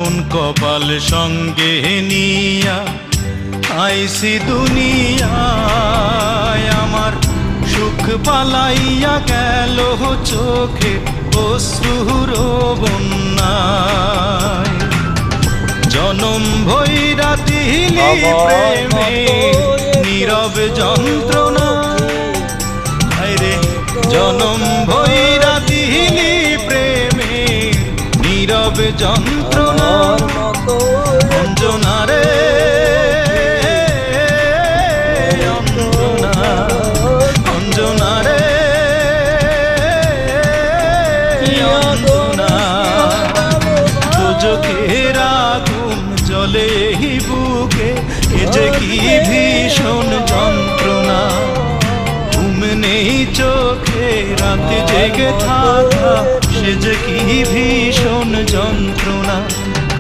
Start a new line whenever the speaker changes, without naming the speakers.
কোন কপাল সঙ্গে নিয়া আইসি দুনিয়ায়, আমার সুখ পালাইয়া গেল চোখে অশ্রুর বন্যায়। জনম ভৈরা দিলি প্রেমে নীরব যন্ত্রণা, রে জনম ভৈরা দিলি প্রেমে নীরব যন্ত্রণা। অঞ্জনা রে অঞ্জনা, অঞ্জনা রে অঞ্জনা, চোখের আগুন জ্বলে বুকে, এ যে কি ভীষণ যন্ত্রণা। ঘুম নেই চোখে রাতে জেগে থাকা, সে যে কি ভীষণ যন্ত্রণা।